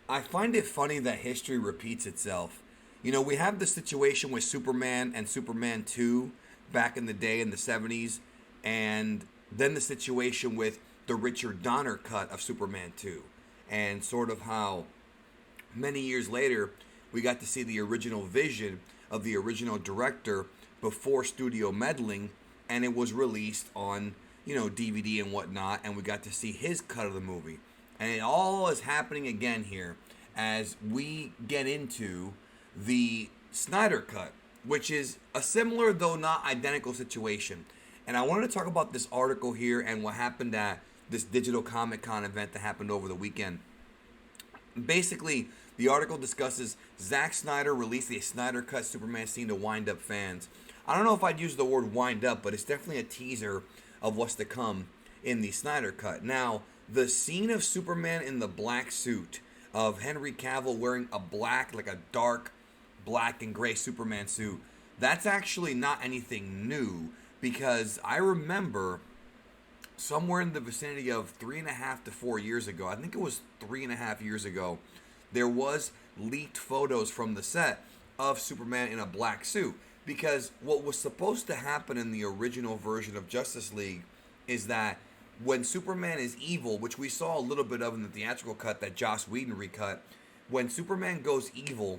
I find it funny that history repeats itself. You know, we have the situation with Superman and Superman 2 back in the day in the 70s, and then the situation with the Richard Donner cut of Superman 2, and sort of how many years later we got to see the original vision of the original director before studio meddling, and it was released on, DVD and whatnot, and we got to see his cut of the movie. And it all is happening again here as we get into the Snyder Cut, which is a similar though not identical situation. And I wanted to talk about this article here and what happened at this digital Comic Con event that happened over the weekend. Basically, the article discusses Zack Snyder released a Snyder Cut Superman scene to wind up fans. I don't know if I'd use the word wind up, but it's definitely a teaser of what's to come in the Snyder Cut. Now, the scene of Superman in the black suit, of Henry Cavill wearing a black, like a dark black and gray Superman suit, that's actually not anything new, because I remember somewhere in the vicinity of 3.5 to 4 years ago, I think it was 3.5 years ago, there was leaked photos from the set of Superman in a black suit. Because what was supposed to happen in the original version of Justice League is that when Superman is evil, which we saw a little bit of in the theatrical cut that Joss Whedon recut, when Superman goes evil,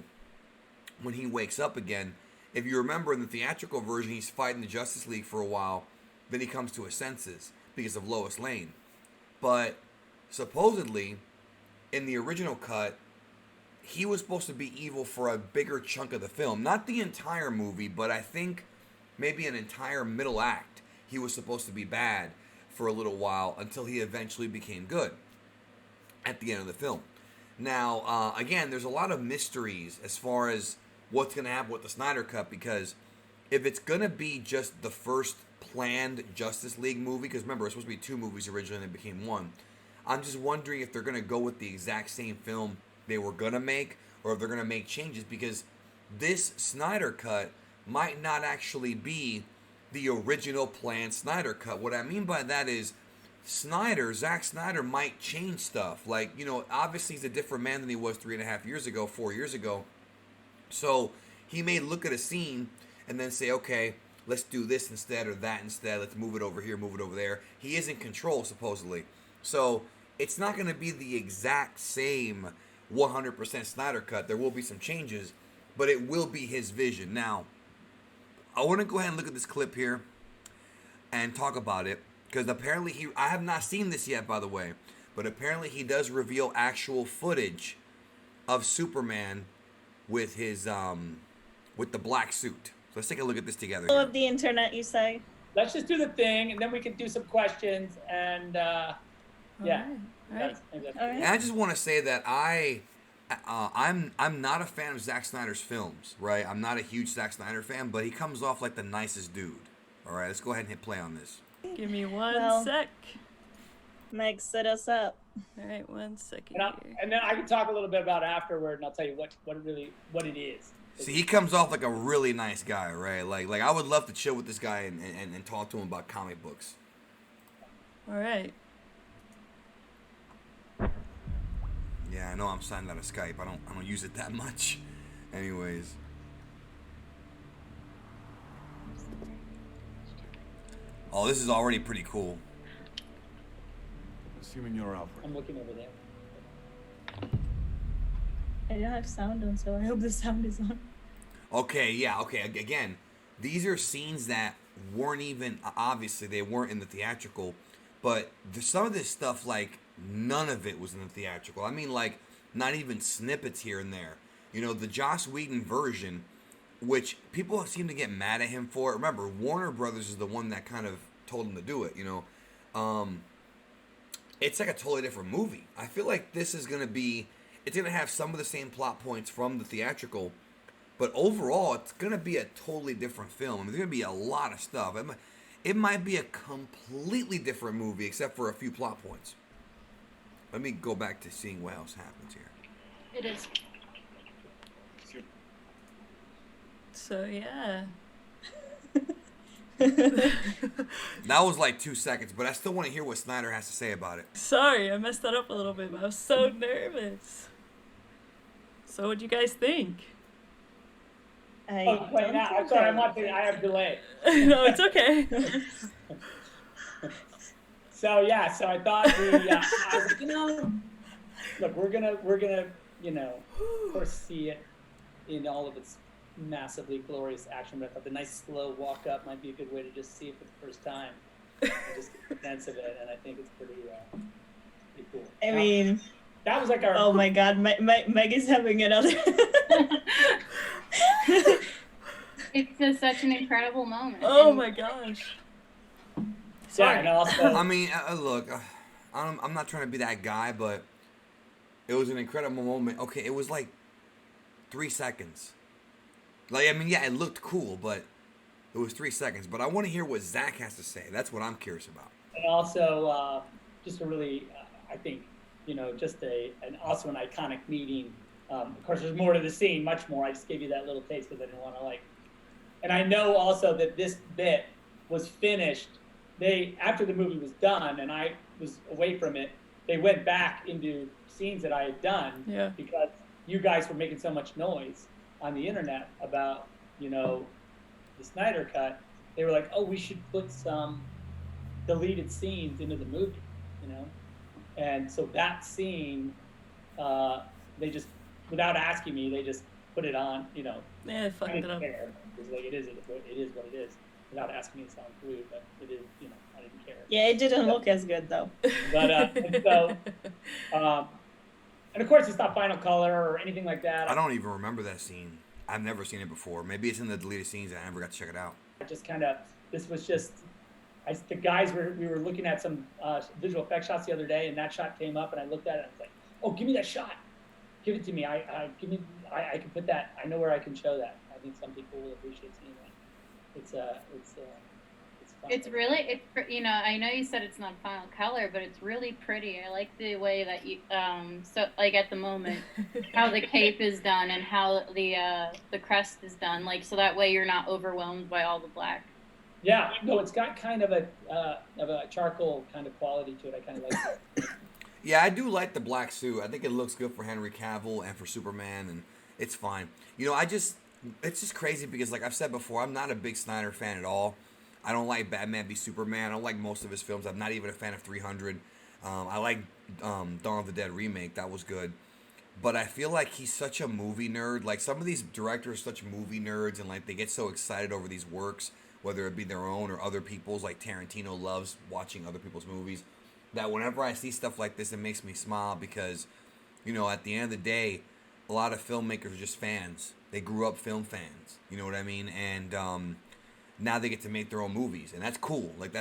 when he wakes up again, if you remember in the theatrical version, he's fighting the Justice League for a while, then he comes to his senses because of Lois Lane. But supposedly, in the original cut, he was supposed to be evil for a bigger chunk of the film. Not the entire movie, but I think maybe an entire middle act. He was supposed to be bad for a little while until he eventually became good at the end of the film. Now, again, there's a lot of mysteries as far as what's going to happen with the Snyder Cut, because if it's going to be just the first planned Justice League movie, because remember, it was supposed to be two movies originally and it became one, I'm just wondering if they're going to go with the exact same film they were going to make, or if they're going to make changes, because this Snyder Cut might not actually be the original planned Snyder Cut. What I mean by that is Zack Snyder might change stuff. Like, obviously he's a different man than he was 3.5 years ago, 4 years ago. So he may look at a scene and then say, okay, let's do this instead or that instead. Let's move it over here, move it over there. He is in control, supposedly. So it's not going to be the exact same 100% Snyder Cut. There will be some changes, but it will be his vision. Now, I want to go ahead and look at this clip here and talk about it, because apparently I have not seen this yet, by the way, but apparently he does reveal actual footage of Superman with his with the black suit. So let's take a look at this together All here. of the internet, you say? Let's just do the thing, and then we can do some questions, and yeah. All right. And I just want to say that I'm not a fan of Zack Snyder's films, right? I'm not a huge Zack Snyder fan, but he comes off like the nicest dude. All right, let's go ahead and hit play on this. Give me one sec. Meg, set us up. All right, 1 second here. And then I can talk a little bit about it afterward, and I'll tell you what it is. See, he comes off like a really nice guy, right? Like I would love to chill with this guy and talk to him about comic books. All right. Yeah, I know I'm signed out of Skype. I don't use it that much. Anyways. Oh, this is already pretty cool. Assuming you're Alfred. I'm looking over there. I don't have sound on, so I hope the sound is on. Okay, yeah, okay. Again, these are scenes that weren't even, obviously they weren't in the theatrical, but some of this stuff, like, none of it was in the theatrical. I mean, like, not even snippets here and there. The Joss Whedon version, which people seem to get mad at him for. Remember, Warner Brothers is the one that kind of told him to do it, It's like a totally different movie. I feel like this is going to be, it's going to have some of the same plot points from the theatrical, but overall, it's going to be a totally different film. I mean, there's going to be a lot of stuff. It might be a completely different movie, except for a few plot points. Let me go back to seeing what else happens here. It is. So, yeah. That was like 2 seconds, but I still want to hear what Snyder has to say about it. Sorry, I messed that up a little bit, but I was so nervous. So what'd you guys think? I Oh, wait, don't now, I'm think sorry, I I have delay. No, it's okay. So yeah, so I thought I was like, look, we're gonna, of course, see it in all of its massively glorious action. But I thought the nice slow walk up might be a good way to just see it for the first time, and just get a sense of it. And I think it's pretty cool. I mean, that was like our. oh my God, Meg is having another. It's just such an incredible moment. Oh And my gosh. Yeah, Sorry. and also. I mean, look, I'm not trying to be that guy, but it was an incredible moment. Okay, it was like 3 seconds. Like, I mean, yeah, it looked cool, but it was 3 seconds. But I want to hear what Zach has to say. That's what I'm curious about. And also, just a really, I think, just also an iconic meeting. Of course, there's more to the scene, much more. I just gave you that little taste because I didn't want to and I know also that this bit was finished. After the movie was done and I was away from it, they went back into scenes that I had done because you guys were making so much noise on the internet about, the Snyder Cut. They were like, oh, we should put some deleted scenes into the movie, And so that scene, they just, without asking me, they just put it on, Yeah, fucked it up. Care. It was like, it is what it is. Without asking me to sound rude, but it is, I didn't care. Yeah, it didn't look as good though. But, and so, and of course it's not Final Color or anything like that. I don't even remember that scene. I've never seen it before. Maybe it's in the deleted scenes and I never got to check it out. I just this was just, the guys we were looking at some visual effects shots the other day, and that shot came up, and I looked at it, and I was like, oh, give me that shot. Give it to me. I can put that. I know where I can show that. I think some people will appreciate seeing that. It's fun. it's really, I know you said it's not Final Color, but it's really pretty. I like the way that you, so like at the moment, how the cape is done and how the crest is done, like so that way you're not overwhelmed by all the black. Yeah, no, it's got kind of a charcoal kind of quality to it. I kind of like it. Yeah, I do like the black suit. I think it looks good for Henry Cavill and for Superman, and it's fine. It's just crazy because, like I've said before, I'm not a big Snyder fan at all. I don't like Batman v Superman. I don't like most of his films. I'm not even a fan of 300. I like Dawn of the Dead remake. That was good. But I feel like he's such a movie nerd. Like, some of these directors are such movie nerds, and, like, they get so excited over these works, whether it be their own or other people's. Like, Tarantino loves watching other people's movies. That whenever I see stuff like this, it makes me smile because, at the end of the day, a lot of filmmakers are just fans. They grew up film fans. You know what I mean? And now they get to make their own movies, and that's cool. Like,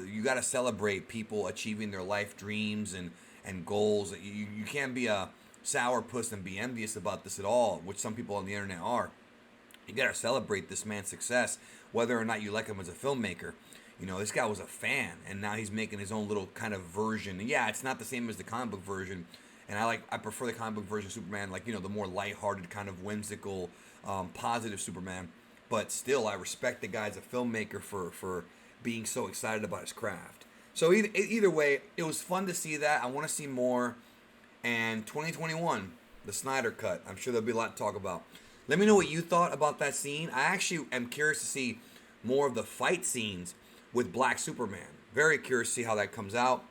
you got to celebrate people achieving their life dreams and goals. You can't be a sourpuss and be envious about this at all, which some people on the internet are. You got to celebrate this man's success, whether or not you like him as a filmmaker. This guy was a fan, and now he's making his own little kind of version. And yeah, it's not the same as the comic book version, and I prefer the comic book version of Superman, like, the more lighthearted, kind of whimsical, positive Superman. But still, I respect the guy as a filmmaker for being so excited about his craft. So either way, it was fun to see that. I want to see more. And 2021, the Snyder Cut. I'm sure there'll be a lot to talk about. Let me know what you thought about that scene. I actually am curious to see more of the fight scenes with Black Superman. Very curious to see how that comes out.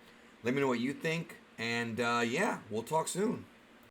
Let me know what you think. And yeah, we'll talk soon.